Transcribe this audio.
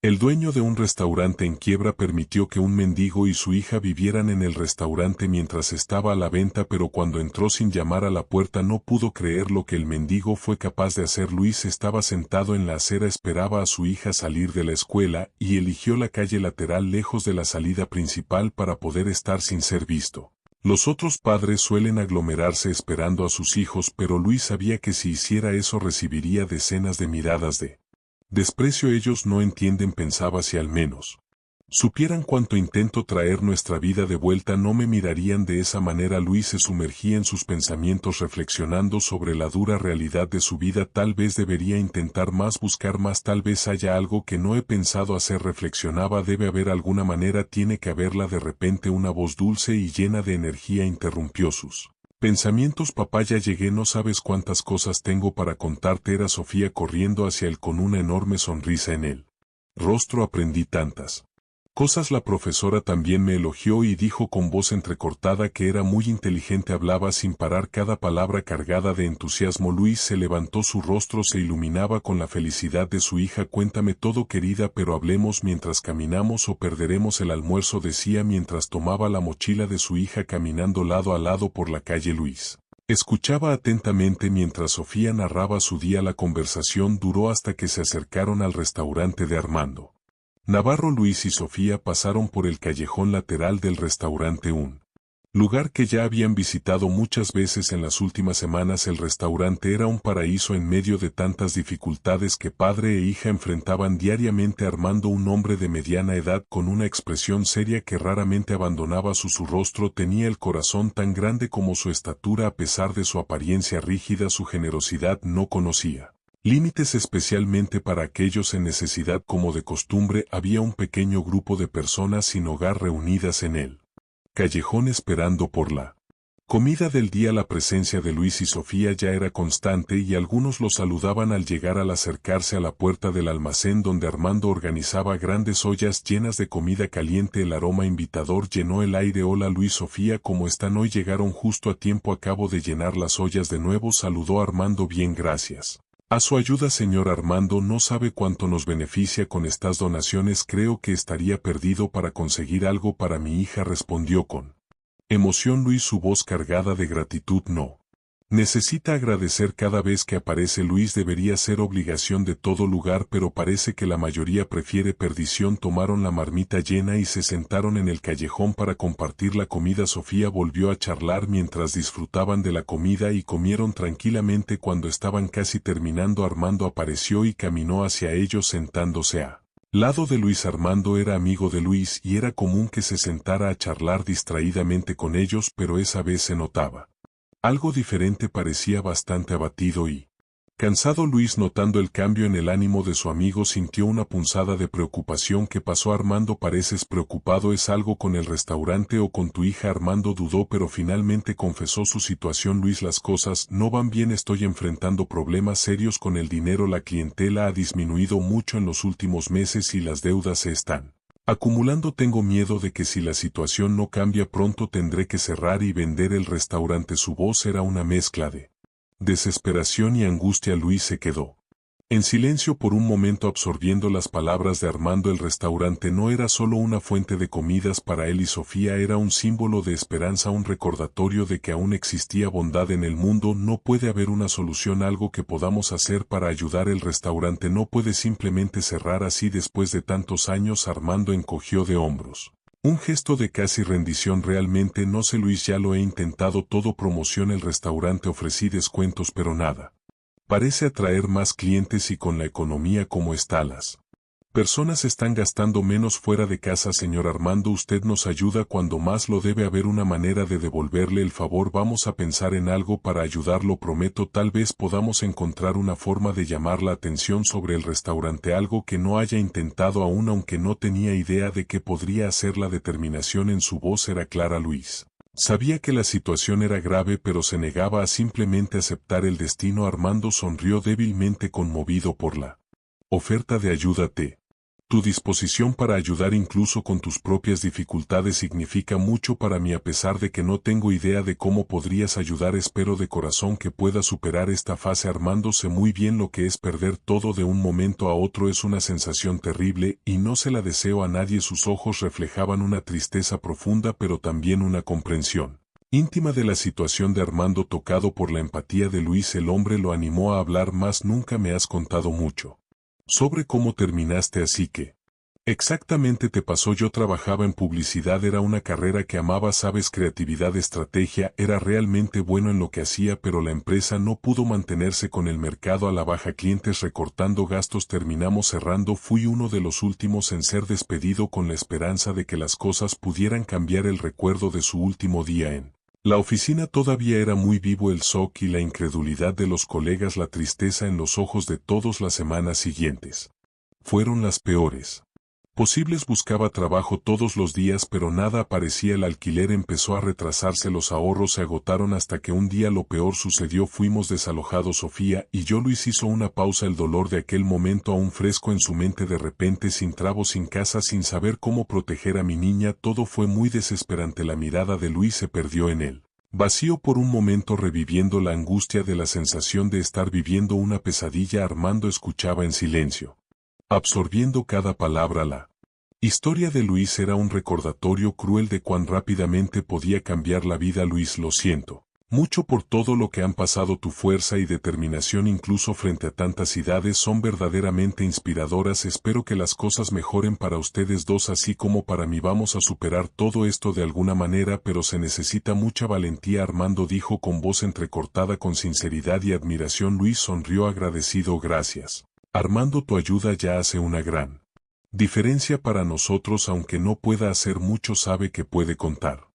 El dueño de un restaurante en quiebra permitió que un mendigo y su hija vivieran en el restaurante mientras estaba a la venta, pero cuando entró sin llamar a la puerta no pudo creer lo que el mendigo fue capaz de hacer. Luis estaba sentado en la acera, esperaba a su hija salir de la escuela y eligió la calle lateral lejos de la salida principal para poder estar sin ser visto. Los otros padres suelen aglomerarse esperando a sus hijos, pero Luis sabía que si hiciera eso recibiría decenas de miradas de desprecio. Ellos no entienden, pensaba, si al menos supieran cuánto intento traer nuestra vida de vuelta no me mirarían de esa manera. Luis se sumergía en sus pensamientos reflexionando sobre la dura realidad de su vida. Tal vez debería intentar más, buscar más, tal vez haya algo que no he pensado hacer, reflexionaba. Debe haber alguna manera, tiene que haberla. De repente una voz dulce y llena de energía interrumpió sus pensamientos. Papá, ya llegué, no sabes cuántas cosas tengo para contarte. Era Sofía corriendo hacia él con una enorme sonrisa en el rostro. Aprendí tantas cosas. La profesora también me elogió y dijo con voz entrecortada que era muy inteligente. Hablaba sin parar, cada palabra cargada de entusiasmo. Luis se levantó, su rostro se iluminaba con la felicidad de su hija. Cuéntame todo, querida, pero hablemos mientras caminamos o perderemos el almuerzo, decía mientras tomaba la mochila de su hija caminando lado a lado por la calle. Luis escuchaba atentamente mientras Sofía narraba su día. La conversación duró hasta que se acercaron al restaurante de Armando Navarro. Luis y Sofía pasaron por el callejón lateral del restaurante, un lugar que ya habían visitado muchas veces en las últimas semanas. El restaurante era un paraíso en medio de tantas dificultades que padre e hija enfrentaban diariamente. Armando, un hombre de mediana edad con una expresión seria que raramente abandonaba su rostro, tenía el corazón tan grande como su estatura. A pesar de su apariencia rígida, su generosidad no conocía límites, especialmente para aquellos en necesidad. Como de costumbre, había un pequeño grupo de personas sin hogar reunidas en el callejón esperando por la comida del día. La presencia de Luis y Sofía ya era constante y algunos los saludaban al llegar. Al acercarse a la puerta del almacén donde Armando organizaba grandes ollas llenas de comida caliente, el aroma invitador llenó el aire. Hola Luis, Sofía, ¿cómo están hoy? Llegaron justo a tiempo, acabo de llenar las ollas de nuevo, saludó Armando. Bien, gracias a su ayuda, señor Armando, no sabe cuánto nos beneficia con estas donaciones. Creo que estaría perdido para conseguir algo para mi hija, respondió con emoción Luis, su voz cargada de gratitud. No necesita agradecer cada vez que aparece. Luis, debería ser obligación de todo lugar, pero parece que la mayoría prefiere perdición. Tomaron la marmita llena y se sentaron en el callejón para compartir la comida. Sofía volvió a charlar mientras disfrutaban de la comida y comieron tranquilamente. Cuando estaban casi terminando, Armando apareció y caminó hacia ellos sentándose a lado de Luis. Armando era amigo de Luis y era común que se sentara a charlar distraídamente con ellos, pero esa vez se notaba algo diferente. Parecía bastante abatido y cansado. Luis, notando el cambio en el ánimo de su amigo, sintió una punzada de preocupación. ¿Qué pasó, Armando? Pareces preocupado. ¿Es algo con el restaurante o con tu hija? Armando dudó, pero finalmente confesó su situación. Luis, las cosas no van bien, estoy enfrentando problemas serios con el dinero. La clientela ha disminuido mucho en los últimos meses y las deudas se están acumulando. Tengo miedo de que si la situación no cambia pronto tendré que cerrar y vender el restaurante. Su voz era una mezcla de desesperación y angustia. Luis se quedó en silencio por un momento, absorbiendo las palabras de Armando. El restaurante no era solo una fuente de comidas para él y Sofía, era un símbolo de esperanza, un recordatorio de que aún existía bondad en el mundo. No puede haber una solución, algo que podamos hacer para ayudar. El restaurante no puede simplemente cerrar así después de tantos años. Armando encogió de hombros. Un gesto de casi rendición. Realmente no sé, Luis, ya lo he intentado todo. Promoción el restaurante, ofrecí descuentos, pero nada parece atraer más clientes y con la economía como está las personas están gastando menos fuera de casa. Señor Armando, usted nos ayuda cuando más lo debe haber una manera de devolverle el favor. Vamos a pensar en algo para ayudarlo, prometo. Tal vez podamos encontrar una forma de llamar la atención sobre el restaurante, algo que no haya intentado aún. Aunque no tenía idea de qué podría hacer, la determinación en su voz era clara. Luis sabía que la situación era grave, pero se negaba a simplemente aceptar el destino. Armando sonrió débilmente, conmovido por la oferta de ayuda. ¿Te Tu disposición para ayudar incluso con tus propias dificultades significa mucho para mí a pesar de que no tengo idea de cómo podrías ayudar. Espero de corazón que puedas superar esta fase. Armando sé muy bien lo que es perder todo de un momento a otro. Es una sensación terrible y no se la deseo a nadie. Sus ojos reflejaban una tristeza profunda pero también una comprensión íntima de la situación de Armando. Tocado por la empatía de Luis, el hombre lo animó a hablar más. Nunca me has contado mucho sobre cómo terminaste, así que exactamente te pasó. Yo trabajaba en publicidad, era una carrera que amaba, sabes, creatividad, estrategia, era realmente bueno en lo que hacía, pero la empresa no pudo mantenerse con el mercado a la baja, clientes recortando gastos, terminamos cerrando. Fui uno de los últimos en ser despedido con la esperanza de que las cosas pudieran cambiar. El recuerdo de su último día en la oficina todavía era muy vivo, el shock y la incredulidad de los colegas, la tristeza en los ojos de todos. Las semanas siguientes fueron las peores posibles. Buscaba trabajo todos los días pero nada aparecía. El alquiler empezó a retrasarse, los ahorros se agotaron hasta que un día lo peor sucedió. Fuimos desalojados, Sofía y yo. Luis hizo una pausa, el dolor de aquel momento aún fresco en su mente. De repente, sin trabajo, sin casa, sin saber cómo proteger a mi niña, todo fue muy desesperante. La mirada de Luis se perdió en él vacío por un momento, reviviendo la angustia de la sensación de estar viviendo una pesadilla. Armando escuchaba en silencio, absorbiendo cada palabra. La historia de Luis era un recordatorio cruel de cuán rápidamente podía cambiar la vida. Luis, lo siento mucho por todo lo que han pasado. Tu fuerza y determinación incluso frente a tantas ideas son verdaderamente inspiradoras. Espero que las cosas mejoren para ustedes dos así como para mí. Vamos a superar todo esto de alguna manera, pero se necesita mucha valentía, Armando dijo con voz entrecortada con sinceridad y admiración. Luis sonrió agradecido. Gracias, Armando, tu ayuda ya hace una gran diferencia para nosotros. Aunque no pueda hacer mucho, sabe que puede contar